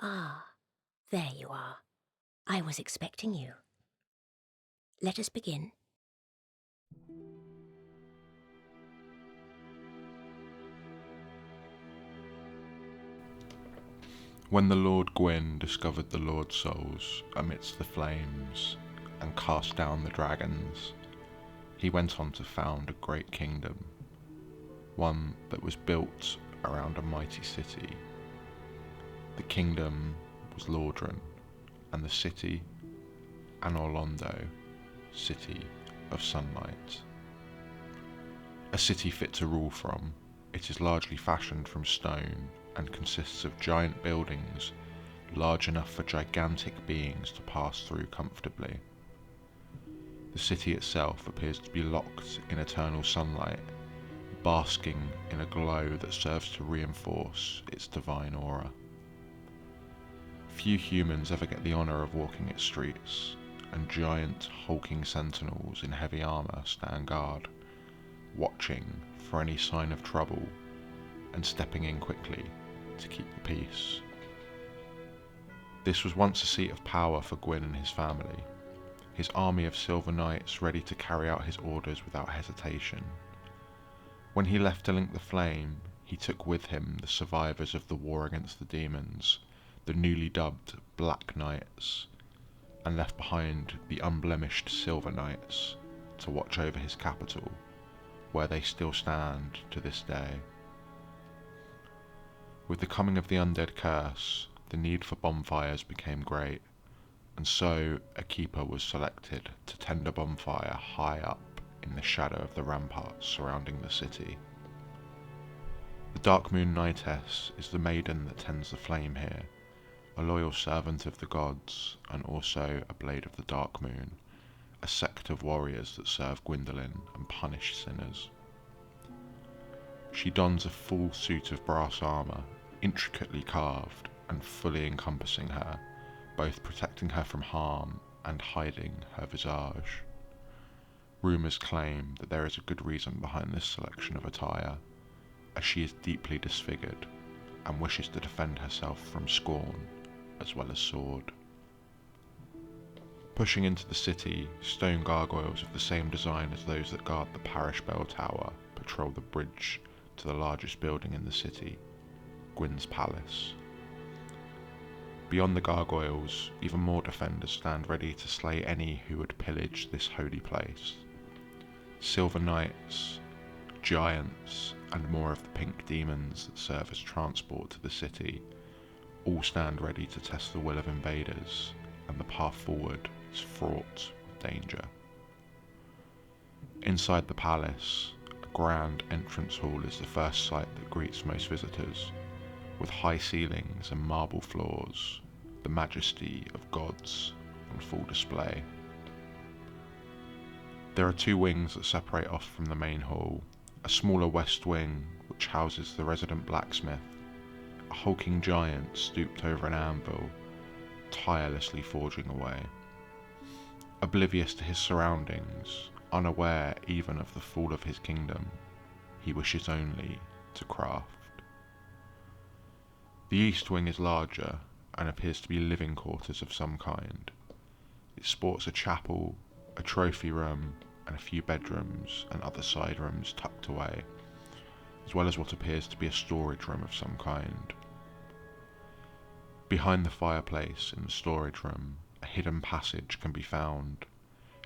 Ah, there you are. I was expecting you. Let us begin. When the Lord Gwyn discovered the Lord's souls amidst the flames and cast down the dragons, he went on to found a great kingdom, one that was built around a mighty city. The kingdom was Lordran, and the city, Anor Londo, city of sunlight. A city fit to rule from, it is largely fashioned from stone and consists of giant buildings large enough for gigantic beings to pass through comfortably. The city itself appears to be locked in eternal sunlight, basking in a glow that serves to reinforce its divine aura. Few humans ever get the honour of walking its streets, and giant hulking sentinels in heavy armour stand guard, watching for any sign of trouble and stepping in quickly to keep the peace. This was once a seat of power for Gwyn and his family, his army of silver knights ready to carry out his orders without hesitation. When he left to link the flame, he took with him the survivors of the war against the demons, the newly dubbed Black Knights, and left behind the unblemished Silver Knights to watch over his capital, where they still stand to this day. With the coming of the undead curse, the need for bonfires became great, and so a keeper was selected to tend a bonfire high up in the shadow of the ramparts surrounding the city. The Dark Moon Knightess is the maiden that tends the flame here, a loyal servant of the gods, and also a blade of the Dark Moon, a sect of warriors that serve Gwyndolin and punish sinners. She dons a full suit of brass armour, intricately carved and fully encompassing her, both protecting her from harm and hiding her visage. Rumours claim that there is a good reason behind this selection of attire, as she is deeply disfigured and wishes to defend herself from scorn as well as sword. Pushing into the city, stone gargoyles of the same design as those that guard the parish bell tower patrol the bridge to the largest building in the city, Gwyn's Palace. Beyond the gargoyles, even more defenders stand ready to slay any who would pillage this holy place. Silver knights, giants, and more of the pink demons that serve as transport to the city all stand ready to test the will of invaders, and the path forward is fraught with danger. Inside the palace, a grand entrance hall is the first sight that greets most visitors, with high ceilings and marble floors, the majesty of gods on full display. There are two wings that separate off from the main hall, a smaller west wing which houses the resident blacksmith, a hulking giant stooped over an anvil, tirelessly forging away. Oblivious to his surroundings, unaware even of the fall of his kingdom, he wishes only to craft. The east wing is larger and appears to be living quarters of some kind. It sports a chapel, a trophy room, and a few bedrooms and other side rooms tucked away, as well as what appears to be a storage room of some kind. Behind the fireplace in the storage room, a hidden passage can be found,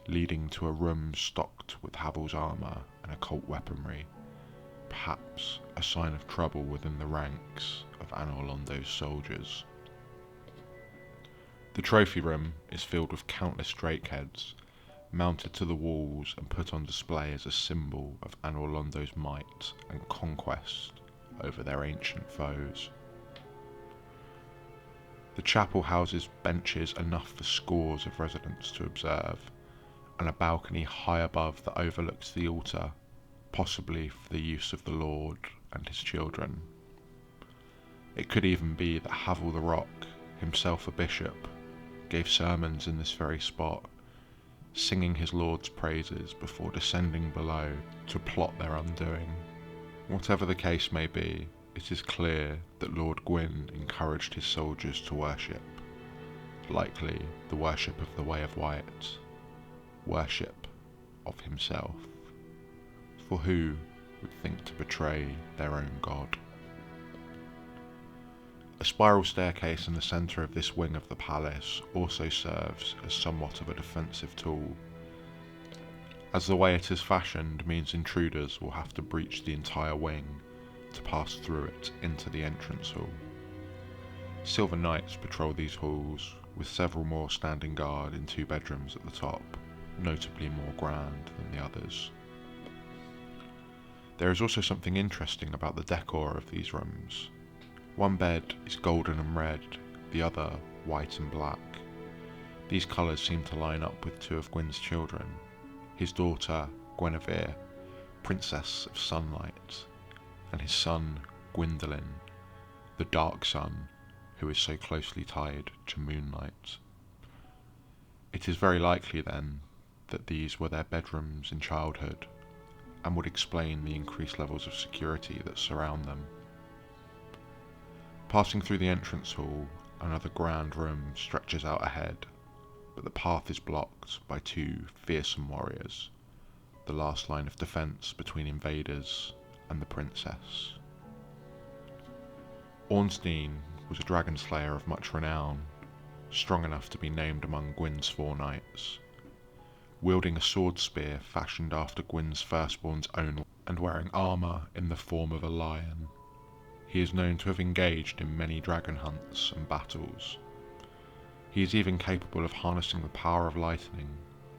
leading to a room stocked with Havel's armour and occult weaponry, perhaps a sign of trouble within the ranks of Anor Londo's soldiers. The trophy room is filled with countless drake heads, mounted to the walls and put on display as a symbol of Anor Londo's might and conquest over their ancient foes. The chapel houses benches enough for scores of residents to observe, and a balcony high above that overlooks the altar, possibly for the use of the Lord and his children. It could even be that Havel the Rock, himself a bishop, gave sermons in this very spot, singing his Lord's praises before descending below to plot their undoing. Whatever the case may be, it is clear that Lord Gwyn encouraged his soldiers to worship, likely the worship of the Way of White, worship of himself. For who would think to betray their own god? A spiral staircase in the centre of this wing of the palace also serves as somewhat of a defensive tool, as the way it is fashioned means intruders will have to breach the entire wing to pass through it into the entrance hall. Silver Knights patrol these halls, with several more standing guard in 2 bedrooms at the top, notably more grand than the others. There is also something interesting about the decor of these rooms. One bed is golden and red, the other white and black. These colours seem to line up with 2 of Gwyn's children, his daughter Guinevere, Princess of Sunlight, and his son Gwyndolin, the Dark Sun, who is so closely tied to moonlight. It is very likely then that these were their bedrooms in childhood, and would explain the increased levels of security that surround them. Passing through the entrance hall, another grand room stretches out ahead, but the path is blocked by 2 fearsome warriors, the last line of defence between invaders and the princess. Ornstein was a dragon slayer of much renown, strong enough to be named among Gwyn's 4 knights. Wielding a sword spear fashioned after Gwyn's firstborn's own and wearing armour in the form of a lion, he is known to have engaged in many dragon hunts and battles. He is even capable of harnessing the power of lightning,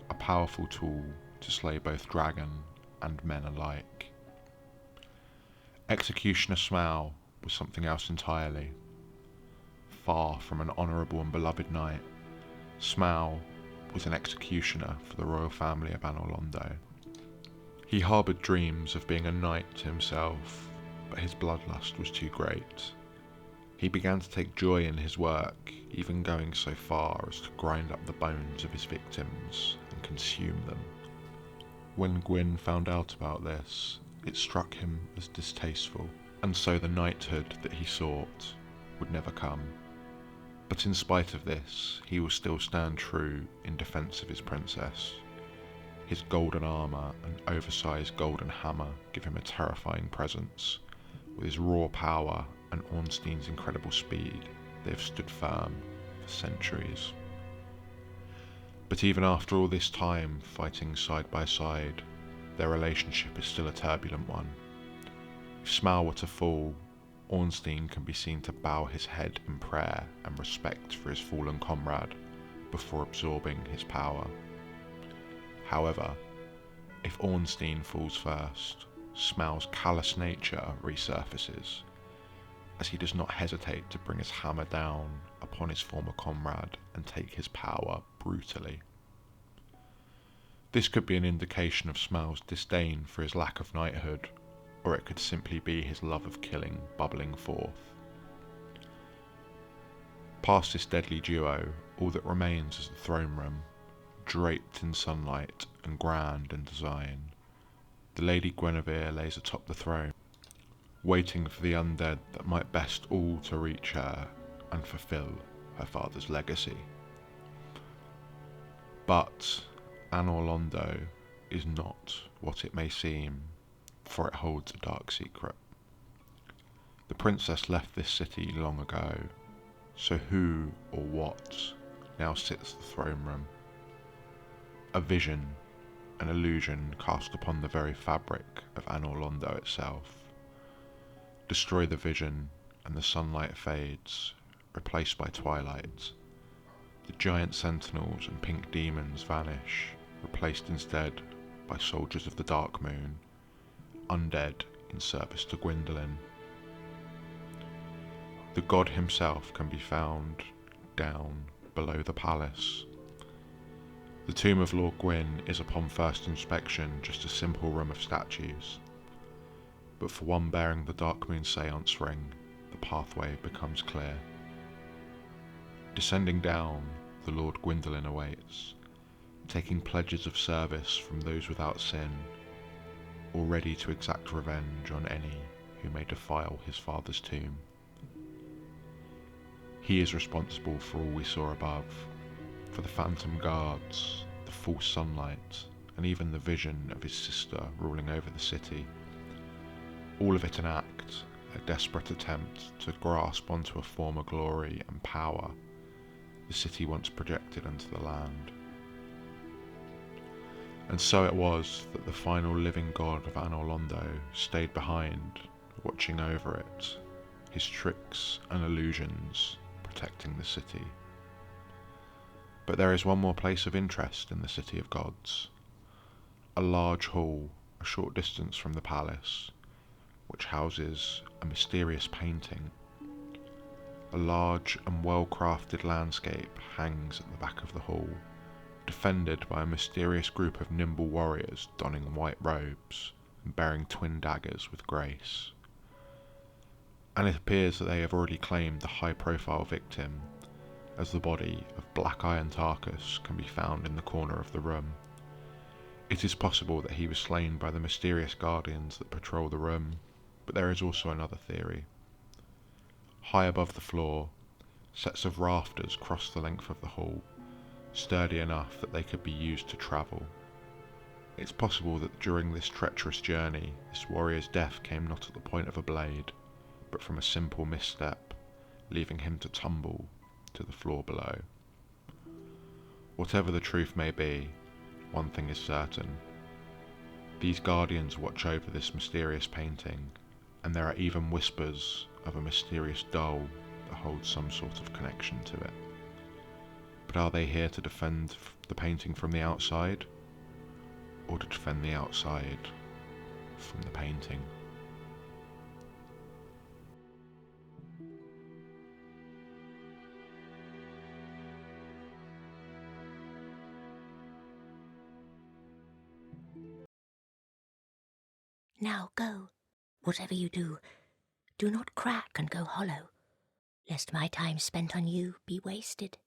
a powerful tool to slay both dragon and men alike. Executioner Smaug was something else entirely. Far from an honourable and beloved knight, Smaug was an executioner for the royal family of Anor Londo. He harboured dreams of being a knight himself, but his bloodlust was too great. He began to take joy in his work, even going so far as to grind up the bones of his victims and consume them. When Gwyn found out about this, it struck him as distasteful, and so the knighthood that he sought would never come. But in spite of this, he will still stand true in defence of his princess. His golden armour and oversized golden hammer give him a terrifying presence. With his raw power and Ornstein's incredible speed, they have stood firm for centuries. But even after all this time fighting side by side, their relationship is still a turbulent one. If Smaug were to fall, Ornstein can be seen to bow his head in prayer and respect for his fallen comrade before absorbing his power. However, if Ornstein falls first, Smaug's callous nature resurfaces, as he does not hesitate to bring his hammer down upon his former comrade and take his power brutally. This could be an indication of Smaug's disdain for his lack of knighthood, or it could simply be his love of killing bubbling forth. Past this deadly duo, all that remains is the throne room, draped in sunlight and grand in design. The Lady Guinevere lays atop the throne, waiting for the undead that might best all to reach her and fulfil her father's legacy. But Anor Londo is not what it may seem, for it holds a dark secret. The princess left this city long ago, so who or what now sits the throne room? A vision, an illusion cast upon the very fabric of Anor Londo itself. Destroy the vision, and the sunlight fades, replaced by twilight. The giant sentinels and pink demons vanish, replaced instead by soldiers of the Dark Moon, undead in service to Gwyndolin. The god himself can be found down below the palace. The tomb of Lord Gwyn is upon first inspection just a simple room of statues, but for one bearing the Dark Moon seance ring, the pathway becomes clear. Descending down, the Lord Gwyndolin awaits, taking pledges of service from those without sin, or ready to exact revenge on any who may defile his father's tomb. He is responsible for all we saw above, for the phantom guards, the false sunlight, and even the vision of his sister ruling over the city. All of it an act, a desperate attempt to grasp onto a former glory and power the city once projected into the land. And so it was that the final living god of Anor Londo stayed behind, watching over it, his tricks and illusions protecting the city. But there is one more place of interest in the City of Gods, a large hall a short distance from the palace, which houses a mysterious painting. A large and well-crafted landscape hangs at the back of the hall, defended by a mysterious group of nimble warriors donning white robes and bearing twin daggers with grace. And it appears that they have already claimed the high-profile victim, as the body of Black Iron Tarkus can be found in the corner of the room. It is possible that he was slain by the mysterious guardians that patrol the room, but there is also another theory. High above the floor, sets of rafters cross the length of the hall, sturdy enough that they could be used to travel. It's possible that during this treacherous journey, this warrior's death came not at the point of a blade, but from a simple misstep, leaving him to tumble to the floor below. Whatever the truth may be, one thing is certain. These guardians watch over this mysterious painting, and there are even whispers of a mysterious doll that holds some sort of connection to it. But are they here to defend the painting from the outside, or to defend the outside from the painting? Now go. Whatever you do, do not crack and go hollow, lest my time spent on you be wasted.